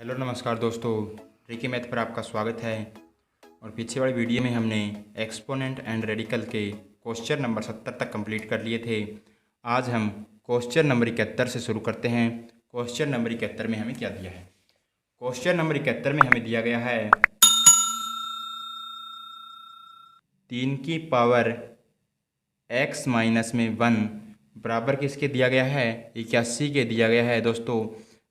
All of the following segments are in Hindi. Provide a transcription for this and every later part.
हेलो नमस्कार दोस्तों, ट्रिकी मैथ पर आपका स्वागत है। और पीछे वाली वीडियो में हमने एक्सपोनेंट एंड रेडिकल के क्वेश्चन नंबर 70 तक कंप्लीट कर लिए थे। आज हम क्वेश्चन नंबर 71 से शुरू करते हैं। क्वेश्चन नंबर 71 में हमें क्या दिया है? क्वेश्चन नंबर 71 में हमें दिया गया है 3 की पावर x माइनस में 1 बराबर किसके दिया गया है? 81 के दिया गया है। दोस्तों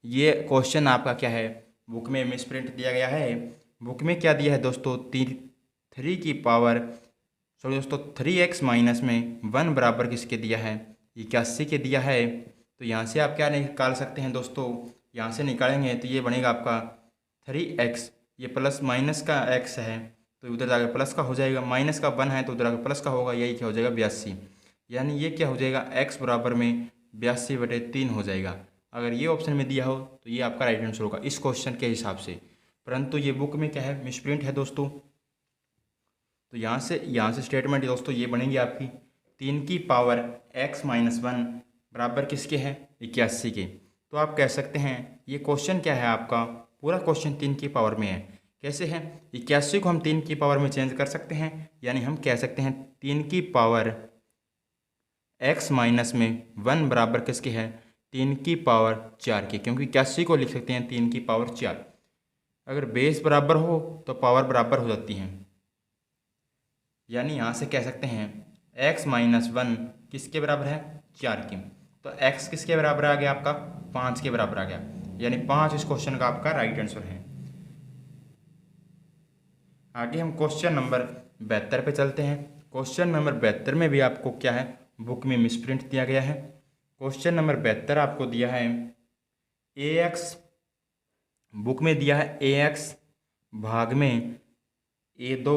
ये क्वेश्चन आपका क्या है, बुक में मिसप्रिंट दिया गया है। बुक में क्या दिया है दोस्तों? 3 की पावर सॉरी दोस्तों 3x माइनस में 1 बराबर किसके दिया है? 81 के दिया है। तो यहाँ से आप क्या निकाल सकते हैं दोस्तों? यहाँ से निकालेंगे तो ये बनेगा आपका 3x, ये प्लस माइनस का x है तो उधर जाकर प्लस का हो जाएगा, माइनस का 1 है तो उधर आकर प्लस का होगा, यही क्या हो जाएगा 82। यानी ये क्या हो जाएगा, x बराबर में 82/3 हो जाएगा। अगर ये ऑप्शन में दिया हो तो ये आपका राइट आंसर होगा इस क्वेश्चन के हिसाब से। परंतु ये बुक में क्या है, मिसप्रिंट है दोस्तों। तो यहाँ से स्टेटमेंट दोस्तों ये बनेगी आपकी 3 की पावर x माइनस 1 बराबर किसके हैं? 81 के। तो आप कह सकते हैं ये क्वेश्चन क्या है आपका, पूरा क्वेश्चन 3 की पावर में है। कैसे है? 81 को हम 3 की पावर में चेंज कर सकते हैं, यानी हम कह सकते हैं 3 की पावर x माइनस में 1 बराबर किसके है? 3 की पावर 4 के, क्योंकि 81 को लिख सकते हैं 3 की पावर 4। अगर बेस बराबर हो तो पावर बराबर हो जाती हैं, यानी यहाँ से कह सकते हैं x माइनस 1 किसके बराबर है? 4 की। तो x किसके बराबर आ गया आपका? 5 के बराबर आ गया, यानी 5 इस क्वेश्चन का आपका राइट आंसर है। आगे हम क्वेश्चन नंबर 72 पे चलते हैं। क्वेश्चन नंबर 72 में भी आपको क्या है, बुक में मिसप्रिंट दिया गया है। क्वेश्चन नंबर 72 आपको दिया है ax, बुक में दिया है ax भाग में a2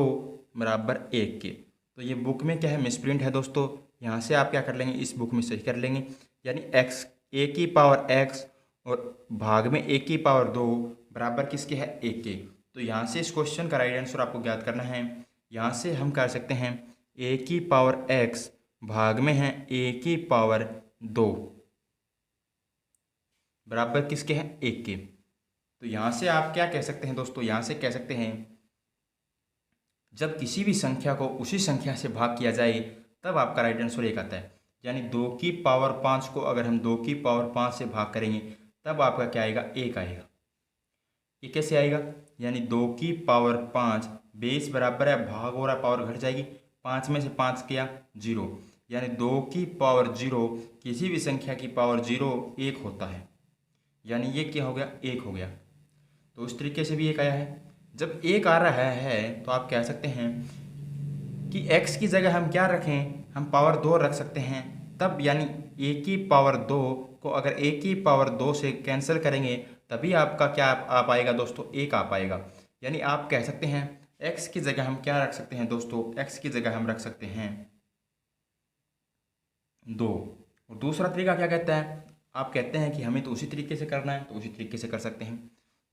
बराबर 1 के। तो ये बुक में क्या है, मिसप्रिंट है दोस्तों। यहाँ से आप क्या कर लेंगे, इस बुक में सही कर लेंगे, यानी x a की पावर x और भाग में a की पावर 2 बराबर किसके है? 1 के। तो यहाँ से इस क्वेश्चन का राइट आंसर आपको ज्ञात करना है। यहाँ से हम कर सकते हैं a की पावर x भाग में है a की पावर 2 बराबर किसके हैं? 1 के। तो यहाँ से आप क्या कह सकते हैं दोस्तों? यहाँ से कह सकते हैं जब किसी भी संख्या को उसी संख्या से भाग किया जाए तब आपका राइट आंसर 1 आता है। यानी 2 की पावर 5 को अगर हम 2 की पावर 5 से भाग करेंगे तब आपका क्या आएगा? 1 आएगा। ये कैसे आएगा? यानी 2 की पावर 5, बेस बराबर है, भाग हो रहा, पावर घट जाएगी, 5 में से 5 किया 0, यानी 2 की पावर 0, किसी भी संख्या की पावर 0 1 होता है, यानी ये क्या हो गया? 1 हो गया। तो उस तरीके से भी 1 आया है। जब 1 आ रहा है तो आप कह सकते हैं कि x की जगह हम क्या रखें, हम पावर 2 रख सकते हैं तब, यानी a की पावर 2 को अगर a की पावर 2 से कैंसिल करेंगे तभी आपका क्या आ पाएगा दोस्तों? 1 आ पाएगा। यानी आप कह सकते हैं x की जगह हम क्या रख सकते हैं दोस्तों? x की जगह हम रख सकते हैं 2। और दूसरा तरीका क्या कहता है? आप कहते हैं कि हमें तो उसी तरीके से करना है, तो उसी तरीके से कर सकते हैं।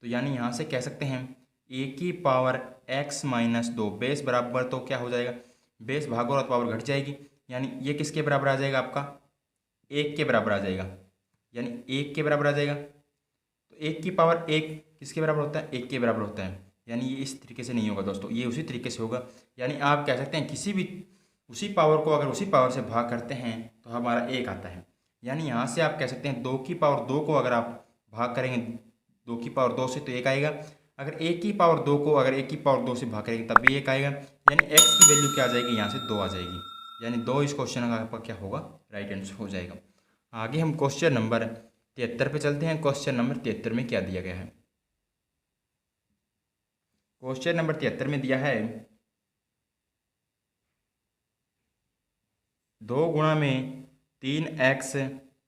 तो यानी यहाँ से कह सकते हैं a की पावर x माइनस 2, बेस बराबर तो क्या हो जाएगा? बेस भागो और पावर घट जाएगी, यानी ये किसके बराबर आ जाएगा आपका? 1 के बराबर आ जाएगा, यानी 1 के बराबर आ जाएगा। तो 1 की पावर 1 किसके बराबर होता है? 1 के बराबर होता है। यानी ये इस तरीके से नहीं होगा दोस्तों, ये उसी तरीके से होगा। यानी आप कह सकते हैं किसी भी उसी पावर को अगर उसी पावर से भाग करते हैं तो हमारा 1 आता है। यानी यहाँ से आप कह सकते हैं 2 की पावर 2 को अगर आप भाग करेंगे 2 की पावर 2 से तो 1 आएगा। अगर 1 की पावर 2 को अगर 1 की पावर 2 से भाग करेंगे तब भी 1 आएगा। यानी x की वैल्यू क्या आ जाएगी? यहाँ से 2 आ जाएगी, यानी 2 इस क्वेश्चन का आपका क्या होगा? राइट आंसर हो जाएगा। आगे हम क्वेश्चन नंबर 73 पे चलते हैं। क्वेश्चन नंबर 73 में क्या दिया गया है? क्वेश्चन नंबर 73 में दिया है 2 गुणा में 3x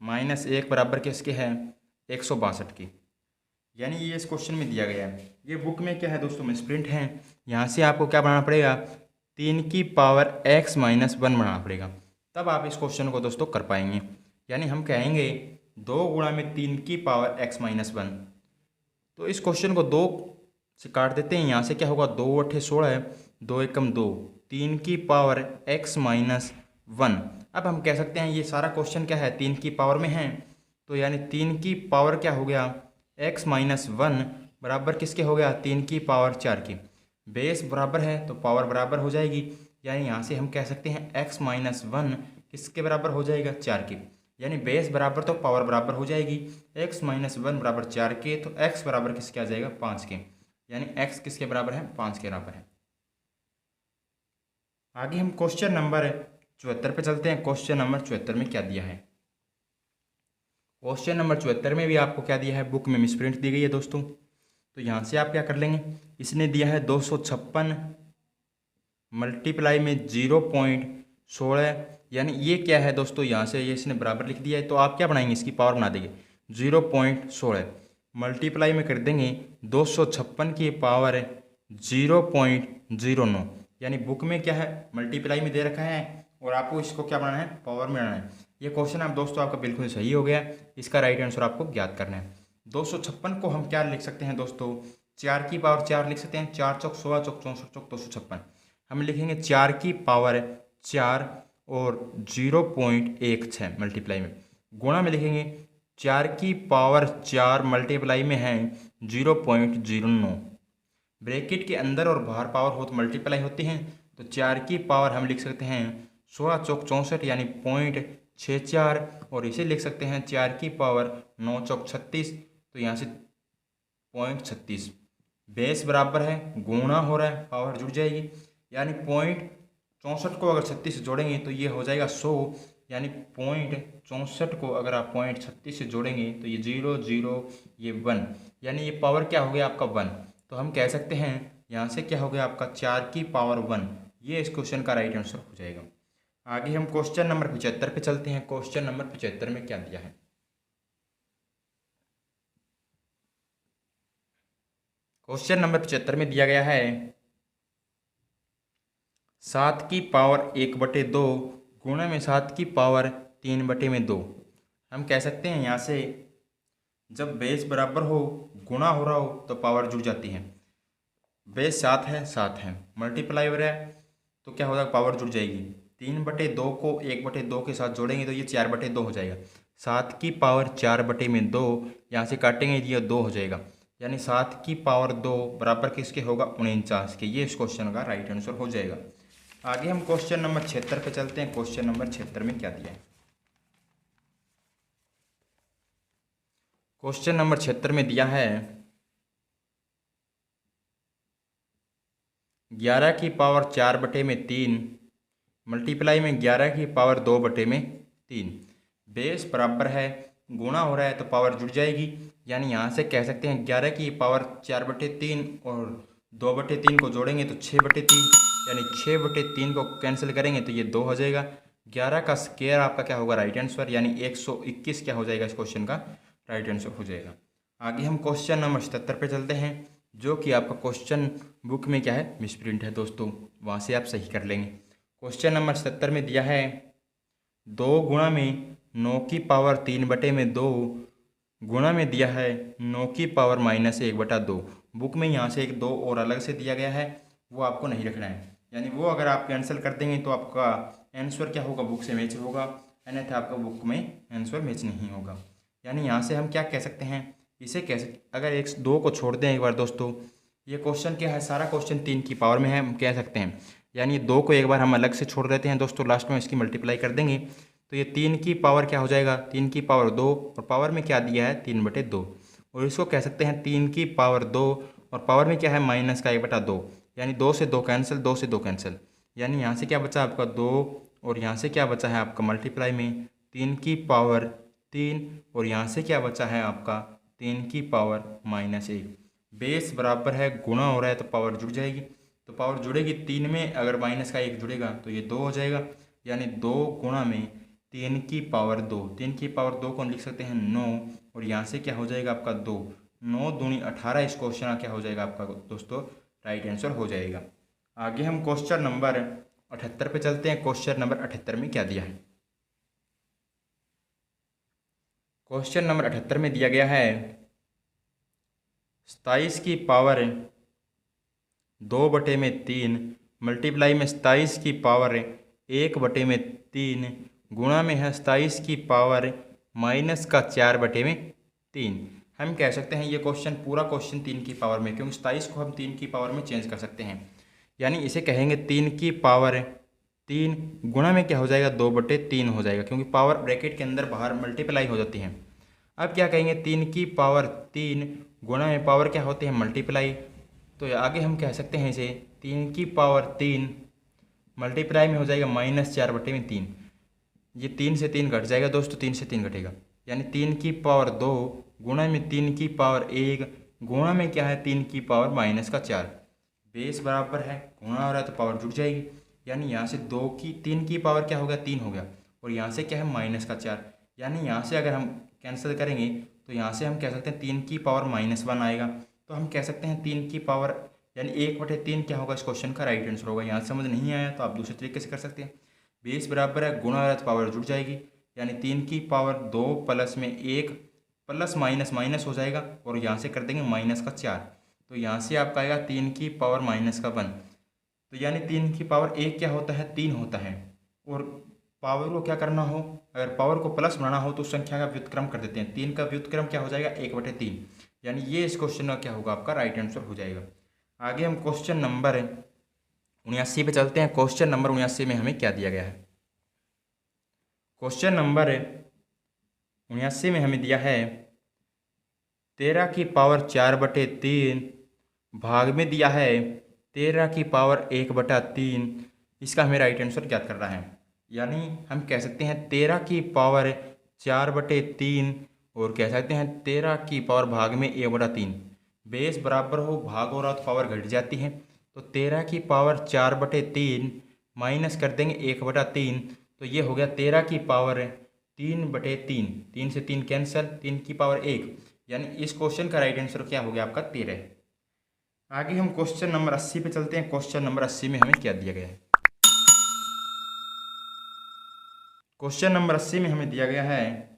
माइनस 1 बराबर किसके है? 162 की। यानी ये इस क्वेश्चन में दिया गया है। ये बुक में क्या है दोस्तों? मिसप्रिंट है। यहाँ से आपको क्या बनाना पड़ेगा? 3 की पावर x माइनस 1 बनाना पड़ेगा, तब आप इस क्वेश्चन को दोस्तों कर पाएंगे। यानी हम कहेंगे 2 गुणा में 3 की पावर x माइनस 1, तो इस क्वेश्चन को 2 से काट देते हैं। यहाँ से क्या होगा? 2 8 16 है, 2 एकम 2, 3 की पावर x माइनस 1। अब हम कह सकते हैं ये सारा क्वेश्चन क्या है? 3 की पावर में है, तो यानी 3 की पावर क्या हो गया? x माइनस 1 बराबर किसके हो गया, 3 की पावर 4 की। बेस बराबर है तो पावर बराबर हो जाएगी, यानी यहाँ से हम कह सकते हैं x-1 किसके बराबर हो जाएगा, 4 की। यानी बेस बराबर तो पावर बराबर हो जाएगी, x-1 बराबर 4 के, तो x बराबर किसके आ जाएगा, 5 के। यानी x किसके बराबर है, 5 के बराबर है। आगे हम क्वेश्चन नंबर 74 पे चलते हैं। क्वेश्चन नंबर 74 में क्या दिया है, क्वेश्चन नंबर 74 में भी आपको क्या दिया है, बुक में मिसप्रिंट दी गई है दोस्तों। तो यहाँ से आप क्या कर लेंगे, इसने दिया है 256 मल्टीप्लाई में 0.16, यानी ये क्या है दोस्तों, यहाँ से ये इसने बराबर लिख दिया है, तो आप क्या बनाएंगे, इसकी पावर बना देंगे। 0.16 मल्टीप्लाई में कर देंगे 256 की पावर 0.09, यानी बुक में क्या है, मल्टीप्लाई में दे रखा है और आपको इसको क्या बनाना है, पावर में बनाना है। ये क्वेश्चन आप दोस्तों आपका बिल्कुल सही हो गया। इसका राइट आंसर आपको ज्ञात करना है। 256 को हम क्या लिख सकते हैं दोस्तों, 4 लिख सकते हैं। 4 चौक 16 चौक 64 चौक 256। हम लिखेंगे 4 और 0.16 मल्टीप्लाई में, गुणा में लिखेंगे 4 मल्टीप्लाई में है 0.09। ब्रैकेट के अंदर और बाहर पावर हो तो मल्टीप्लाई होती हैं, तो 4 हम लिख सकते हैं 16 चौक 64 यानी 0.64, और इसे लिख सकते हैं 9 चौक 36, तो यहाँ से 0.36। बेस बराबर है, गुणा हो रहा है, पावर जुड़ जाएगी, यानी 0.64 को अगर 36 से जोड़ेंगे तो ये हो जाएगा 100, यानी 0.64 को अगर आप 0.36 से जोड़ेंगे तो ये 0 ये 1, यानी ये पावर क्या हो गया आपका 1। तो हम कह सकते हैं यहाँ से क्या हो गया आपका 4 की पावर 1, ये इस क्वेश्चन का राइट आंसर हो जाएगा। आगे हम क्वेश्चन नंबर 75 पे चलते हैं। क्वेश्चन नंबर 75 में क्या दिया है, क्वेश्चन नंबर 75 में दिया गया है 7 की पावर 1/2 गुणा में 7 की पावर 3/2। हम कह सकते हैं यहाँ से जब बेस बराबर हो, गुणा हो रहा हो तो पावर जुड़ जाती है। बेस 7 है मल्टीप्लाई हो रहा है तो क्या होगा, पावर जुड़ जाएगी। 3/2 को 1/2 के साथ जोड़ेंगे तो ये 4/2 हो जाएगा। 7 की पावर 4/2, यहाँ से काटेंगे ये 2 हो जाएगा, यानी 7 की पावर 2 बराबर किसके होगा, 49 के। ये इस क्वेश्चन का राइट आंसर हो जाएगा। आगे हम क्वेश्चन नंबर 76 पे चलते हैं। क्वेश्चन नंबर 76 में क्या दिया है, क्वेश्चन नंबर 76 में दिया है 11 की पावर 4/3 मल्टीप्लाई में 11 की पावर 2/3। बेस बराबर है, गुणा हो रहा है तो पावर जुड़ जाएगी, यानी यहाँ से कह सकते हैं 11 की पावर 4/3 और 2/3 को जोड़ेंगे तो 6/3, यानी 6/3 को कैंसिल करेंगे तो ये 2 हो जाएगा। 11 का स्क्वायर आपका क्या होगा, राइट आंसर, यानी 121 क्या हो जाएगा, इस क्वेश्चन का राइट आंसर हो जाएगा। आगे हम क्वेश्चन नंबर 77 पे चलते हैं, जो कि आपका क्वेश्चन बुक में क्या है, मिसप्रिंट है दोस्तों, वहाँ से आप सही कर लेंगे। क्वेश्चन नंबर 77 में दिया है 2 गुणा में 9 की पावर 3/2 गुणा में दिया है 9 की पावर-1/2। बुक में यहाँ से एक 2 और अलग से दिया गया है, वो आपको नहीं रखना है, यानी वो अगर आप कैंसिल कर देंगे तो आपका आंसर क्या होगा, बुक से मैच होगा, अन्यथा आपका बुक में आंसर मैच नहीं होगा। यानी यहाँ से हम क्या कह सकते हैं, इसे कैसे अगर 2 को छोड़ दें एक बार दोस्तों, ये क्वेश्चन क्या है, सारा क्वेश्चन 3 की पावर में है, हम कह सकते हैं। यानी 2 को एक बार हम अलग से छोड़ देते हैं दोस्तों, लास्ट में इसकी मल्टीप्लाई कर देंगे तो ये 3 की पावर क्या हो जाएगा, 3 की पावर 2, और पावर में क्या दिया है, 3/2, और इसको कह सकते हैं 3 की पावर 2, और पावर में क्या है, -1/2, यानी 2 से 2 कैंसिल, 2 से 2 कैंसिल, यानी यहाँ से क्या बचा आपका 2, और यहाँ से क्या बचा है आपका मल्टीप्लाई में 3 की पावर 3, और यहाँ से क्या बचा है आपका 3 की पावर-1। बेस बराबर है, गुणा हो रहा है तो पावर जुड़ जाएगी, तो पावर जुड़ेगी 3 में, अगर -1 जुड़ेगा तो ये 2 हो जाएगा, यानी 2 गुणा में 3 की पावर 2। 3 की पावर 2 को हम लिख सकते हैं 9, और यहाँ से क्या हो जाएगा आपका 2, 9 दूनी 18, इस क्वेश्चन का क्या हो जाएगा आपका दोस्तों, राइट आंसर हो जाएगा। आगे हम क्वेश्चन नंबर 78 पे चलते हैं। क्वेश्चन नंबर 78 में क्या दिया है, क्वेश्चन नंबर 78 में दिया गया है 27 की पावर 2/3 मल्टीप्लाई में 27 की पावर 1/3 गुणा में है 27 की पावर -4/3। हम कह सकते हैं ये क्वेश्चन पूरा क्वेश्चन 3 की पावर में, क्योंकि 27 को हम 3 की पावर में चेंज कर सकते हैं। यानी इसे कहेंगे 3 की पावर 3 गुणा में क्या हो जाएगा 2/3 हो जाएगा, क्योंकि पावर ब्रैकेट के अंदर बाहर मल्टीप्लाई हो जाती है। अब क्या कहेंगे 3 की पावर 3 गुणा में पावर क्या होती है मल्टीप्लाई। तो आगे हम कह सकते हैं इसे 3 की पावर 3 मल्टीप्लाई में हो जाएगा -4/3। ये 3 से 3 घट जाएगा दोस्तों, 3 से 3 घटेगा, यानी 3 की पावर 2 गुणा में 3 की पावर 1 गुणा में क्या है 3 की पावर -4। बेस बराबर है, गुणा हो रहा है तो पावर जुड़ जाएगी, यानी यहाँ से 3 की पावर क्या हो गया 3 हो गया, और यहाँ से क्या है -4। यानी यहाँ से अगर हम कैंसिल करेंगे तो यहाँ से हम कह सकते हैं 3 की पावर -1 आएगा। तो हम कह सकते हैं 3 की पावर यानी 1/3 क्या होगा इस क्वेश्चन का राइट आंसर होगा। यहाँ समझ नहीं आया तो आप दूसरे तरीके से कर सकते हैं। बेस बराबर है, गुणा हो रहा है तो पावर जुड़ जाएगी, यानी 3 की पावर 2 प्लस में 1 प्लस माइनस माइनस हो जाएगा, और यहाँ से कर देंगे -4। तो यहाँ से आपका आएगा 3 की पावर -1। तो यानी 3 की पावर 1 क्या होता है 3 होता है, और पावर को क्या करना हो, अगर पावर को प्लस बनाना हो तो संख्या का व्युत्क्रम कर देते हैं। 3 का व्युत्क्रम क्या हो जाएगा 1/3, यानी ये इस क्वेश्चन का क्या होगा आपका राइट आंसर हो जाएगा। आगे हम क्वेश्चन नंबर 79 पे चलते हैं। क्वेश्चन नंबर 79 में हमें क्या दिया गया है। क्वेश्चन नंबर 79 में हमें दिया है 13 की पावर 4/3 भाग में दिया है 13 की पावर 1/3। इसका हमें राइट आंसर ज्ञात करना है। यानी हम कह सकते हैं 13 की पावर 4/3 और कह सकते हैं 13 की पावर भाग में 1/3। बेस बराबर हो, भाग हो रहा तो पावर घट जाती है। तो 13 की पावर 4/3 माइनस कर देंगे 1/3, तो ये हो गया 13 की पावर 3/3। 3 से 3 कैंसिल, 3 की पावर 1, यानी इस क्वेश्चन का राइट आंसर क्या हो गया आपका 13। आगे हम क्वेश्चन नंबर 80 पे चलते हैं। क्वेश्चन नंबर 80 में हमें क्या दिया गया है। क्वेश्चन नंबर 80 में हमें दिया गया है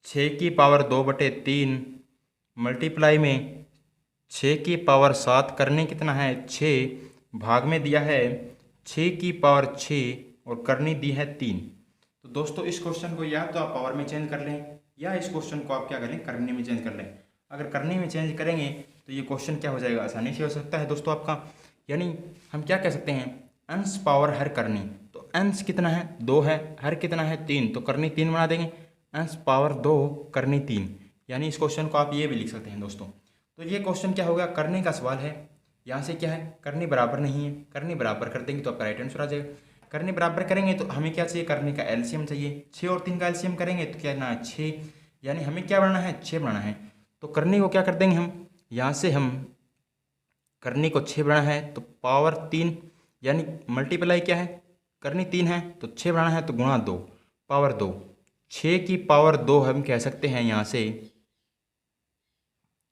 6 की पावर 2/3 मल्टीप्लाई में 6 की पावर 7 करने कितना है 6 भाग में दिया है 6 की पावर 6 और करनी दी है 3। तो दोस्तों इस क्वेश्चन को या तो आप पावर में चेंज कर लें, या इस क्वेश्चन को आप क्या करें करने में चेंज कर लें। अगर करने में चेंज करेंगे तो ये क्वेश्चन क्या हो जाएगा आसानी से हो सकता है दोस्तों आपका। यानी हम क्या कह सकते हैं अंश पावर हर करनी, तो अंश कितना है 2 है, हर कितना है 3, तो करनी 3 बना देंगे, अंश पावर 2 करनी 3। यानी इस क्वेश्चन को आप ये भी लिख सकते हैं दोस्तों। तो ये क्वेश्चन क्या होगा करने का सवाल है, यहाँ से क्या है करनी बराबर नहीं है, करनी बराबर कर देंगे तो आपका राइट आंसर आ जाएगा। करनी बराबर करेंगे तो हमें क्या चाहिए करने का एलसीएम चाहिए। 6 और 3 का एलसीएम करेंगे तो क्या ना 6, यानी हमें क्या बनाना है 6 बनाना है। तो करनी को क्या कर देंगे हम, यहाँ से हम करनी को 6 बनाना है तो पावर 3, यानी मल्टीप्लाई क्या है करनी 3 है तो 6 बनाना है तो गुणा 2 पावर 2। 6 की पावर 2 हम कह सकते हैं यहाँ से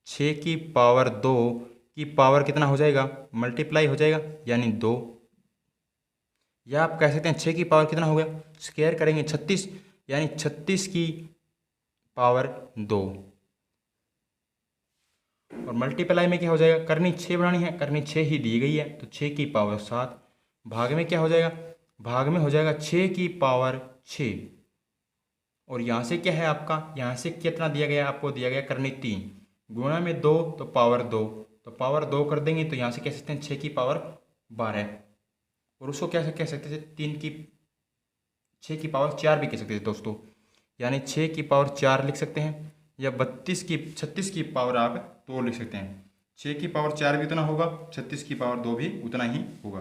6 की पावर 2 की पावर कितना हो जाएगा मल्टीप्लाई हो जाएगा यानी 2, या आप कह सकते हैं 6 की पावर कितना हो गया स्क्वायर करेंगे 36, यानी 36 की पावर 2, और मल्टीप्लाई में क्या हो जाएगा करनी 6 बनानी है, करनी 6 ही दी गई है तो 6 की पावर 7 भाग में क्या हो जाएगा, भाग में हो जाएगा 6 की पावर 6, और यहाँ से क्या है आपका यहाँ से कितना दिया गया आपको दिया गया करनी 3 गुणा में 2 तो पावर 2, तो पावर 2 कर देंगे तो यहाँ से कह सकते हैं 6 की पावर 12, और उसको क्या कह सकते थे 6 की पावर 4 भी कह सकते थे दोस्तों, यानी 6 की पावर 4 लिख सकते हैं, या 36 की पावर आप 2 लिख सकते हैं। 6 की पावर 4 भी उतना होगा, 36 की पावर 2 भी उतना ही होगा।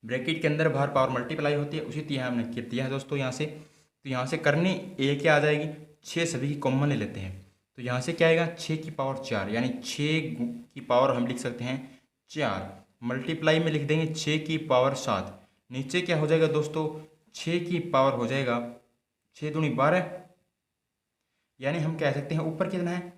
ब्रैकेट के अंदर बाहर पावर मल्टीप्लाई होती है, उसी तरह हमने किया है दोस्तों यहाँ से। तो यहाँ से करनी ए क्या आ जाएगी 6 सभी की कॉमन ले लेते हैं, तो यहाँ से क्या आएगा 6 की पावर 4, यानी 6 की पावर हम लिख सकते हैं 4, मल्टीप्लाई में लिख देंगे 6 की पावर 7, नीचे क्या हो जाएगा दोस्तों 6 की पावर हो जाएगा 6 दूनी 12, यानी हम कह सकते हैं ऊपर कितना है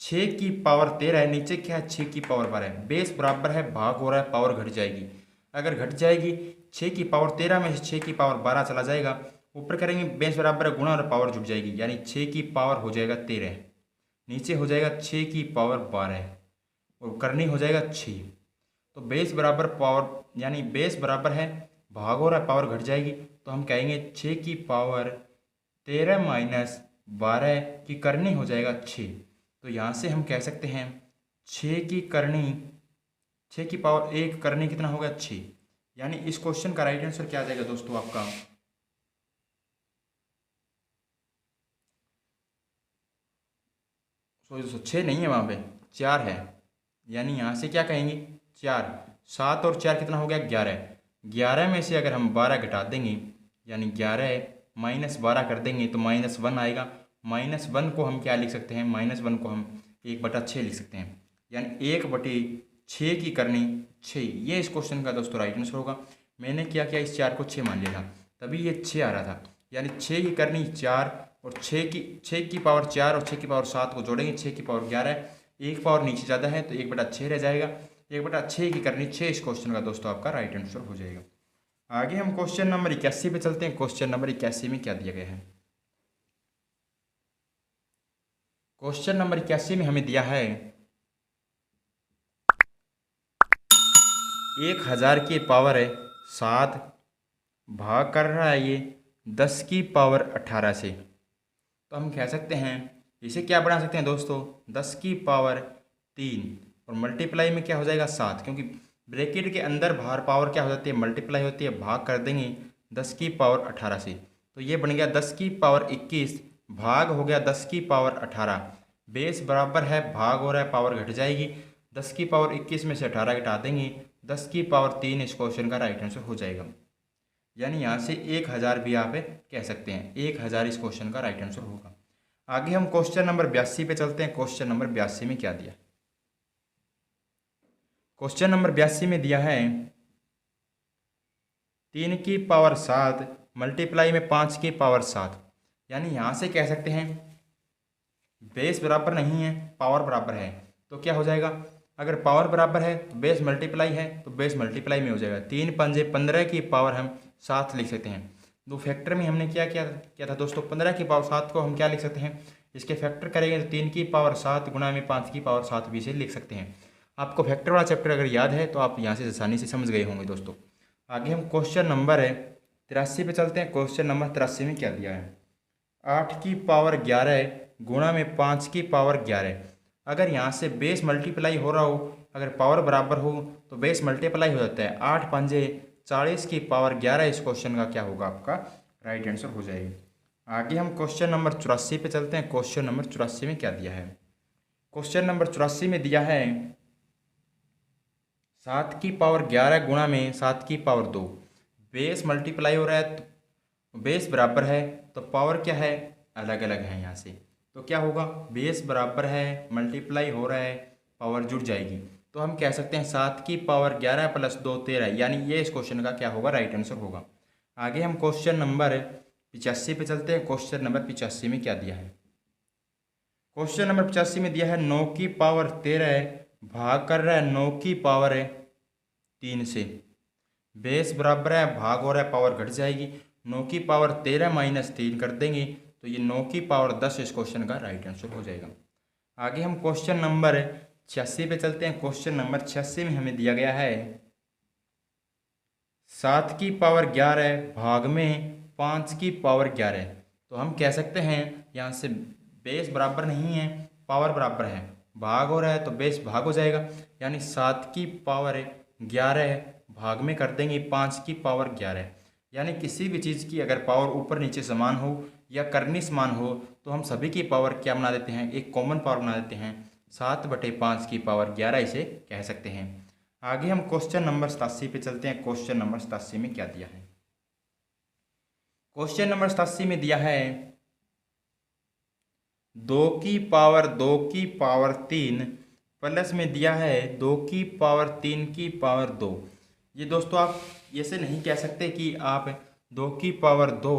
6 की पावर 13 है, नीचे क्या है 6 की पावर 12 है। बेस बराबर है, भाग हो रहा है, पावर घट जाएगी, अगर घट जाएगी 6 की पावर 13 में से 6 की पावर 12 चला जाएगा, ऊपर करेंगे बेस बराबर है गुणा और पावर जुड़ जाएगी, यानी 6 की पावर हो जाएगा 13, नीचे हो जाएगा 6 की पावर 12 और करनी हो जाएगा 6। तो बेस बराबर पावर यानी बेस बराबर है भाग हो रहा है पावर घट जाएगी, तो हम कहेंगे 6 की पावर 13 माइनस 12 की करनी हो जाएगा 6। तो यहाँ से हम कह सकते हैं 6 की पावर 1 करनी कितना होगा 6। यानी इस क्वेश्चन का राइट आंसर क्या आ जाएगा दोस्तों आपका 6 नहीं है, वहाँ पे 4 है। यानी यहाँ से क्या कहेंगे 4। 7 और 4 कितना हो गया 11। 11 में से अगर हम 12 घटा देंगे यानी 11 माइनस 12 कर देंगे तो -1 आएगा। -1 को हम क्या लिख सकते हैं, -1 को हम 1/6 लिख सकते हैं। यानी 1/6 की करनी 6, ये इस क्वेश्चन का दोस्तों राइट आंसर होगा। मैंने क्या किया, इस 4 को 6 मान लिया था, तभी ये 6 आ रहा था। यानी 6 की करनी 4 और 6 की पावर 4 और 6 की पावर 7 को जोड़ेंगे 6 की पावर 11। एक पावर नीचे ज़्यादा है तो 1/6 रह जाएगा। 1/6 की करनी 6 इस क्वेश्चन का दोस्तों आपका राइट आंसर हो जाएगा। आगे हम क्वेश्चन नंबर 81 पे चलते हैं। क्वेश्चन नंबर 81 में क्या दिया गया है। क्वेश्चन नंबर 81 में हमें दिया है 1000 की पावर है 7 भाग कर रहा है ये 10 की पावर 18 से। तो हम कह सकते हैं इसे क्या बना सकते हैं दोस्तों 10 की पावर 3 और मल्टीप्लाई में क्या हो जाएगा 7, क्योंकि ब्रैकेट के अंदर बाहर पावर क्या हो जाती है मल्टीप्लाई होती है, भाग कर देंगे 10 की पावर 18 से। तो ये बन गया 10 की पावर 21 भाग हो गया 10 की पावर 18। बेस बराबर है, भाग हो रहा है, पावर घट जाएगी। 10 की पावर 21 में से 18 घटा देंगे 10 की पावर 3 इस क्वेश्चन का राइट आंसर हो जाएगा। यानी यहाँ से 1000 भी आप कह सकते हैं, 1000 इस क्वेश्चन का राइट आंसर होगा। आगे हम क्वेश्चन नंबर 82 पे चलते हैं। क्वेश्चन नंबर 82 में क्या दिया। क्वेश्चन नंबर 82 में दिया है 3 की पावर 7 मल्टीप्लाई में 5 की पावर 7। यानी यहाँ से कह सकते हैं बेस बराबर नहीं है, पावर बराबर है। तो क्या हो जाएगा, अगर पावर बराबर है तो बेस मल्टीप्लाई है तो बेस मल्टीप्लाई में हो जाएगा। 3 पंजे 15 की पावर हम 7 लिख सकते हैं। दो फैक्टर में हमने क्या था दोस्तों 15 की पावर 7 को हम क्या लिख सकते हैं, इसके फैक्टर करेंगे तो 3 की पावर 7 गुणा में 5 की पावर 7 भी से लिख सकते हैं। आपको फैक्टर वाला चैप्टर अगर याद है तो आप यहाँ से आसानी से समझ गए होंगे दोस्तों। आगे हम क्वेश्चन नंबर 83 पे चलते हैं। क्वेश्चन नंबर 83 में क्या दिया है 8 की पावर 11 गुणा में 5 की पावर 11। अगर यहाँ से बेस मल्टीप्लाई हो रहा हो, अगर पावर बराबर हो तो बेस मल्टीप्लाई हो जाता है। 8 पंजे 40 की पावर 11 इस क्वेश्चन का क्या होगा आपका राइट आंसर हो जाएगा। आगे हम क्वेश्चन नंबर 84 पे चलते हैं। क्वेश्चन नंबर 84 में क्या दिया है। क्वेश्चन नंबर 84 में दिया है 7 की पावर 11 गुणा में 7 की पावर 2। बेस मल्टीप्लाई हो रहा है तो बेस बराबर है तो पावर क्या है अलग अलग है। यहाँ से तो क्या होगा, बेस बराबर है मल्टीप्लाई हो रहा है पावर जुड़ जाएगी। तो हम कह सकते हैं 7 की पावर 11 प्लस 2 13, यानी ये इस क्वेश्चन का क्या होगा राइट आंसर होगा। आगे हम क्वेश्चन नंबर 85 पे चलते हैं। क्वेश्चन नंबर 85 में क्या दिया है। क्वेश्चन नंबर 85 में दिया है 9 की पावर 13 भाग कर रहा है 9 की पावर 3 से। बेस बराबर है, भाग हो रहा है, पावर घट जाएगी। 9 की पावर 13 माइनस 3 कर देंगे तो ये 9 की पावर 10 इस क्वेश्चन का राइट आंसर हो जाएगा। आगे हम क्वेश्चन नंबर 86 पे चलते हैं। क्वेश्चन नंबर 86 में हमें दिया गया है 7 की पावर 11 भाग में 5 की पावर 11। तो हम कह सकते हैं यहाँ से बेस बराबर नहीं है, पावर बराबर है, भाग हो रहा है तो बेस भाग हो जाएगा। यानी 7 की पावर 11 भाग में कर देंगे 5 की पावर 11। यानी किसी भी चीज़ की अगर पावर ऊपर नीचे समान हो या करनी समान हो तो हम सभी की पावर क्या बना देते हैं, एक कॉमन पावर बना देते हैं। 7/5 की पावर 11 इसे कह सकते हैं। आगे हम क्वेश्चन नंबर 87 पे चलते हैं। क्वेश्चन नंबर 87 में क्या दिया है। क्वेश्चन नंबर 87 में दिया है 2 की पावर 3 प्लस में दिया है 2 की पावर 3 की पावर 2। ये दोस्तों आप ये से नहीं कह सकते कि आप 2 की पावर 2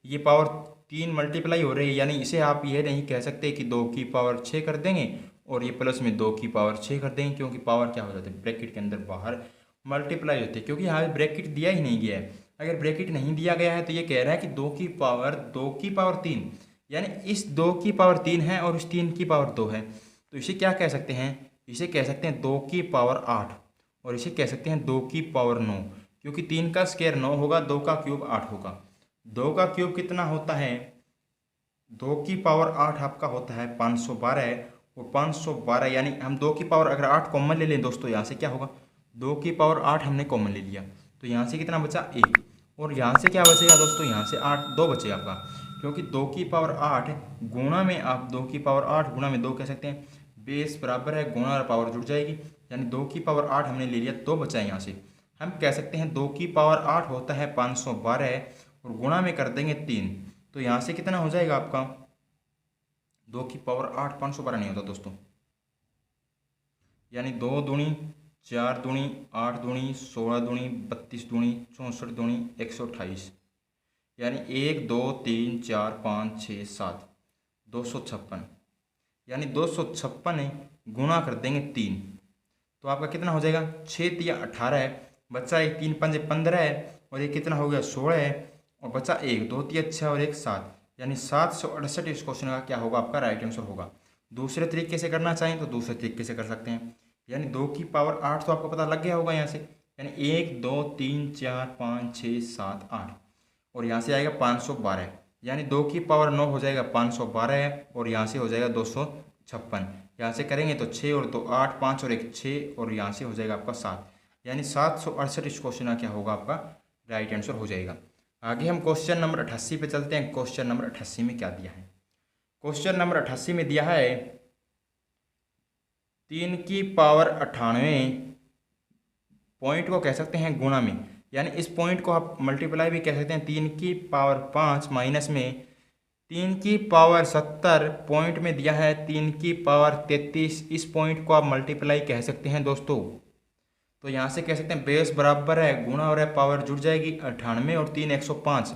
ये पावर 3 मल्टीप्लाई हो रही है, यानी इसे आप ये नहीं कह सकते कि 2 की पावर 6 कर देंगे और ये प्लस में 2 की पावर 6 कर देंगे, क्योंकि पावर क्या हो जाता है ब्रैकेट के अंदर बाहर मल्टीप्लाई होती है, क्योंकि यहाँ पे ब्रैकेट दिया ही नहीं गया है। अगर ब्रैकेट नहीं दिया गया है तो ये कह रहा है कि 2 की पावर 3, यानी इस 2 की पावर 3 है और इस 3 की पावर 2 है। तो इसे क्या कह सकते हैं, इसे कह सकते हैं 2 की पावर 8 और इसे कह सकते हैं 2 की पावर 9, क्योंकि 3 का स्क्वायर 9 होगा, 2 का क्यूब 8 होगा। 2 का क्यूब कितना होता है 2 की पावर 8 आपका होता है 512, और 512 यानी हम 2 की पावर अगर 8 कॉमन ले लें दोस्तों, यहाँ से क्या होगा, 2 की पावर 8 हमने कॉमन ले लिया, तो यहाँ से कितना बचा 1, और यहाँ से क्या बचेगा दोस्तों, यहाँ से 8 2 बचेगा आपका, क्योंकि 2 की पावर 8 गुणा में आप 2 की पावर 8 गुणा में 2 कह सकते हैं, बेस बराबर है गुणा और पावर जुड़ जाएगी, यानी 2 की पावर 8 हमने ले लिया, 2 बचा है यहाँ से। हम कह सकते हैं 2 की पावर 8 होता है 512, और गुणा में कर देंगे 3, तो यहाँ से कितना हो जाएगा आपका, 2 की पावर 8 512 नहीं होता दोस्तों, यानी 2 दूनी 4 दूनी 8 दूनी 16 दूनी 32 दूनी 64 दूनी 128, यानी 1 2 3 4 5 6 7 256, यानी 256 गुणा कर देंगे 3, तो आपका कितना हो जाएगा, 6 तिया 18 है, बच्चा एक 3 पंजे 15 है, और ये कितना हो गया 16 है, और बचा 1 2 तिया 6 और 1 7, यानी 768 इस क्वेश्चन का क्या होगा, आपका राइट आंसर होगा। दूसरे तरीके से करना चाहें तो दूसरे तरीके से कर सकते हैं, यानी 2 की पावर 8 तो आपको पता लग गया होगा यहाँ से, यानी 1 2 3 4 5 6 7 8, और यहाँ से आएगा 512, यानी 2 की पावर 9 हो जाएगा 512 है, और यहाँ से हो जाएगा 256, यहाँ से करेंगे तो 6 और 2 8 5 और 1 6, और यहाँ से हो जाएगा आपका 7, यानी 768 इस क्वेश्चन का क्या होगा, आपका राइट आंसर हो जाएगा। आगे हम क्वेश्चन नंबर 88 पे चलते हैं। क्वेश्चन नंबर 88 में क्या दिया है, क्वेश्चन नंबर 88 में दिया है 3 की पावर 98 पॉइंट को कह सकते हैं गुणा में, यानी इस पॉइंट को आप मल्टीप्लाई भी कह सकते हैं, 3 की पावर 5 माइनस में 3 की पावर 70 पॉइंट में दिया है 3 की पावर 33, इस पॉइंट को आप मल्टीप्लाई कह सकते हैं दोस्तों। तो यहाँ से कह सकते हैं बेस बराबर है गुणा और है पावर जुड़ जाएगी, 98 और 3 105,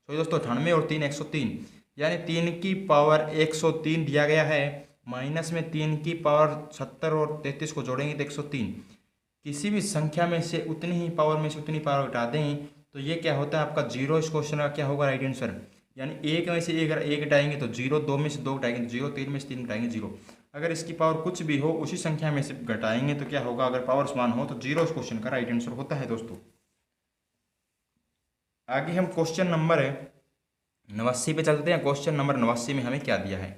सॉरी दोस्तों 98 और 3 103, यानी 3 की पावर 103 दिया गया है, माइनस में 3 की पावर 70 और 33 को जोड़ेंगे तो 103, किसी भी संख्या में से उतनी ही पावर में से उतनी पावर घटा दें तो ये क्या होता है, आपका जीरो इस क्वेश्चन का क्या होगा राइट आंसर, यानी एक में से अगर एक घटाएंगे तो जीरो, 2 में से 2 घटाएंगे तो जीरो, 3 में से 3 घटाएंगे जीरो, अगर इसकी पावर कुछ भी हो उसी संख्या में से घटाएंगे तो क्या होगा, अगर पावर समान हो तो जीरो इस क्वेश्चन का राइट आंसर होता है दोस्तों। आगे हम क्वेश्चन नंबर 89 पे चलते हैं। क्वेश्चन नंबर 89 में हमें क्या दिया है,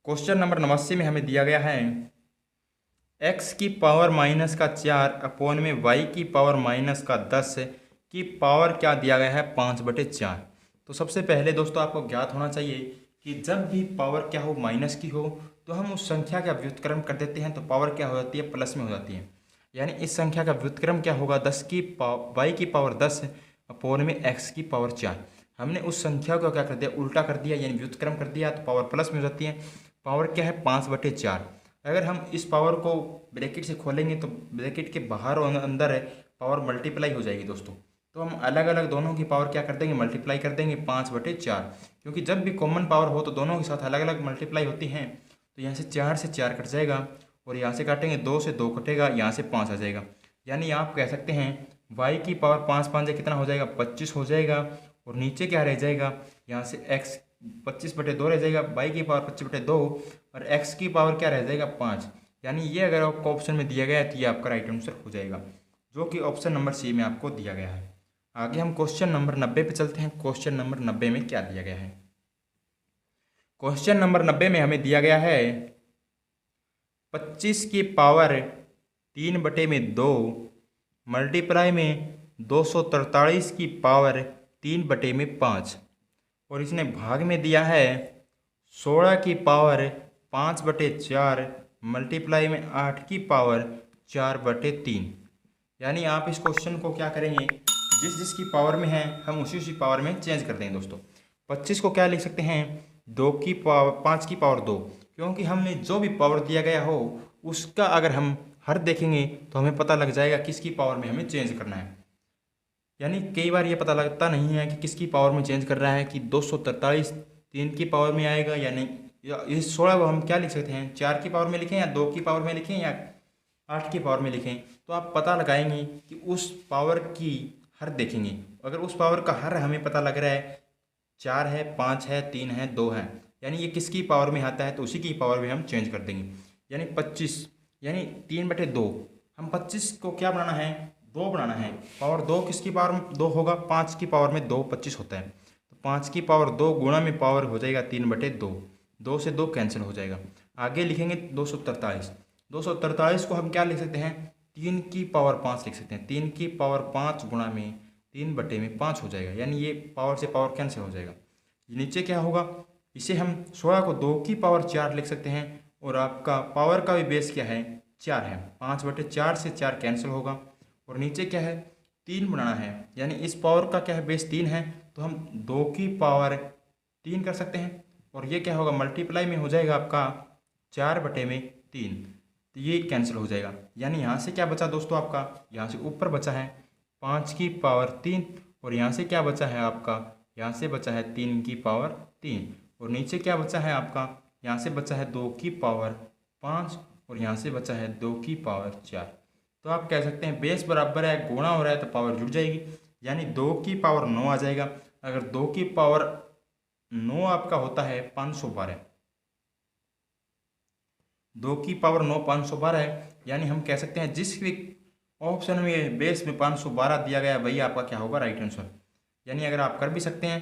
क्वेश्चन नंबर 89 में हमें दिया गया है x की पावर माइनस का 4 अपॉन में y की पावर माइनस का 10 की पावर क्या दिया गया है 5/4। तो सबसे पहले दोस्तों आपको ज्ञात होना चाहिए कि जब भी पावर क्या हो माइनस की हो तो हम उस संख्या का व्युत्क्रम कर देते हैं तो पावर क्या हो जाती है, प्लस में हो जाती है, यानी इस संख्या का व्युत्क्रम क्या होगा, y की पावर 10 अपॉन में x की पावर 4। हमने उस संख्या को क्या कर दिया, उल्टा कर दिया, यानी व्युत्क्रम कर दिया, तो पावर प्लस में हो जाती है। पावर क्या है 5/4। अगर हम इस पावर को ब्रैकेट से खोलेंगे तो ब्रैकेट के बाहर और अंदर है पावर मल्टीप्लाई हो जाएगी दोस्तों, तो हम अलग अलग दोनों की पावर क्या कर देंगे, मल्टीप्लाई कर देंगे 5/4, क्योंकि जब भी कॉमन पावर हो तो दोनों के साथ अलग अलग मल्टीप्लाई होती हैं। तो यहाँ से 4 से 4 कट जाएगा, और यहाँ से काटेंगे 2 से 2 कटेगा, यहाँ से 5 आ जाएगा, यानी आप कह सकते हैं y की पावर 5 5 से कितना हो जाएगा 25 हो जाएगा, और नीचे क्या रह जाएगा, यहाँ से x 25/2 रह जाएगा, y की पावर 25/2, और x की पावर क्या रह जाएगा 5, यानी ये अगर आपको ऑप्शन में दिया गया है तो ये आपका राइट आंसर हो जाएगा, जो कि ऑप्शन नंबर सी में आपको दिया गया है। आगे हम क्वेश्चन नंबर 90 पे चलते हैं। क्वेश्चन नंबर 90 में क्या दिया गया है, क्वेश्चन नंबर 90 में हमें दिया गया है 25 की पावर 3/2 मल्टीप्लाई में 243 की पावर 3/5, और इसने भाग में दिया है 16 की पावर 5/4 मल्टीप्लाई में 8 की पावर 4/3, यानी आप इस क्वेश्चन को क्या करेंगे, जिस जिसकी पावर में है हम उसी उसी पावर में चेंज कर देंगे दोस्तों। 25 को क्या लिख सकते हैं 2 की पावर 5 की पावर 2, क्योंकि हमने जो भी पावर दिया गया हो उसका अगर हम हर देखेंगे तो हमें पता लग जाएगा किसकी पावर में हमें चेंज करना है, यानी कई बार ये पता लगता नहीं है कि किसकी पावर में चेंज कर रहा है, कि 243 3 की पावर में आएगा या नहीं, या इस 16 को हम क्या लिख सकते हैं 4 की पावर में लिखें या 2 की पावर में लिखें या 8 की पावर में लिखें, तो आप पता लगाएंगे कि उस पावर की हर देखेंगे, अगर उस पावर का हर हमें पता लग रहा है 4 है 5 है 3 है 2 है, यानी ये किसकी पावर में आता है तो उसी की पावर में हम चेंज कर देंगे, यानी 25 यानी 3/2, हम 25 को क्या बनाना है 2 बनाना है, पावर 2 किसकी पावर में 2 होगा, 5 की पावर में 2 25 होता है, तो 5 की पावर 2 गुणा में पावर हो जाएगा 3/2, 2 से 2 कैंसिल हो जाएगा। आगे लिखेंगे 243, 243 को हम क्या लिख सकते हैं, 3 की पावर 5 लिख सकते हैं। 3 की पावर 5 गुणा में 3/5 हो जाएगा, यानी ये पावर से पावर कैंसिल हो जाएगा। नीचे क्या होगा, इसे हम 16 को 2 की पावर 4 लिख सकते हैं, और आपका पावर का भी बेस क्या है, 4 है। 5/4 से 4 कैंसिल होगा, और नीचे क्या है, 3 बनाना है, यानी इस पावर का क्या है, बेस 3 है, तो हम 2 की पावर 3 कर सकते हैं, और ये क्या होगा, मल्टीप्लाई में हो जाएगा आपका 4/3, तो ये कैंसिल हो जाएगा। यानी यहाँ से क्या बचा दोस्तों आपका, यहाँ से ऊपर बचा है 5 की पावर 3, और यहाँ से क्या बचा है आपका, यहाँ से बचा है 3 की पावर 3, और नीचे क्या बचा है आपका, यहाँ से बचा है 2 की पावर 5, और यहाँ से बचा है 2 की पावर 4। तो आप कह सकते हैं बेस बराबर है, गुणा हो रहा है तो पावर जुड़ जाएगी, यानी 2 की पावर 9 आ जाएगा। अगर 2 की पावर 9 आपका होता है 512, 2 की पावर 9 512 है, यानी हम कह सकते हैं जिस भी ऑप्शन में बेस में 512 दिया गया वही आपका क्या होगा, राइट आंसर। यानी अगर आप कर भी सकते हैं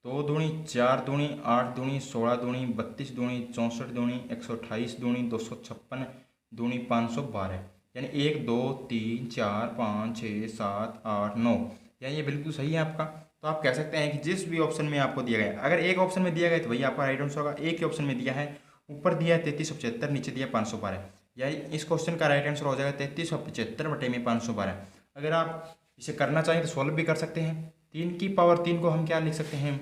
2 दूनी 4 दूनी 8 दूनी 16 दूनी 32 दूनी 64 दूनी 128 दूनी 256 दूनी 512, यानी 1 2 3 4 5 6 7 8 9, यानी ये बिल्कुल सही है आपका। तो आप कह सकते हैं कि जिस भी ऑप्शन में आपको दिया गया है, अगर एक ऑप्शन में दिया गया तो वही आपका राइट आंसर होगा। एक ही ऑप्शन में दिया है, ऊपर दिया है 3375, नीचे दिया 512, यानी इस क्वेश्चन का राइट आंसर हो जाएगा 3375/512। अगर आप इसे करना चाहें तो सॉल्व भी कर सकते हैं। 3 की पावर 3 को हम क्या लिख सकते हैं,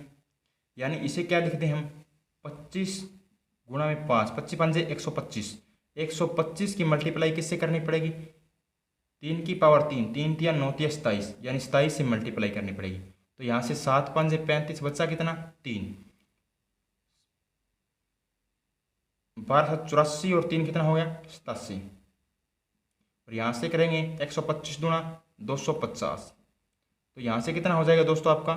यानी इसे क्या लिखते हैं हम, 25 गुणा में 5, 25 5 125, 125 की मल्टीप्लाई किससे करनी पड़ेगी, 3 की पावर 3, 3 तिया 9 तिया 27, यानी 27 से मल्टीप्लाई करनी पड़ेगी। तो यहाँ से 7 5 35, बच्चा कितना, 3, 12 84, और 3 कितना हो गया, 87, और यहाँ से करेंगे 125 गुणा 250, तो यहाँ से कितना हो जाएगा दोस्तों आपका,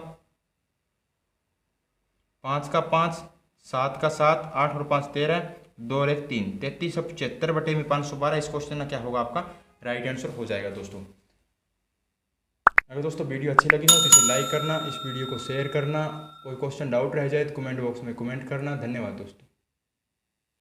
5 का 5, 7 का 7, 8 और 5 13, 2 और 1 3, 3375/512 इस क्वेश्चन का क्या होगा आपका राइट आंसर हो जाएगा दोस्तों। अगर दोस्तों वीडियो अच्छी लगी हो तो इसे लाइक करना, इस वीडियो को शेयर करना, कोई क्वेश्चन डाउट रह जाए तो कमेंट बॉक्स में कमेंट करना। धन्यवाद दोस्तों।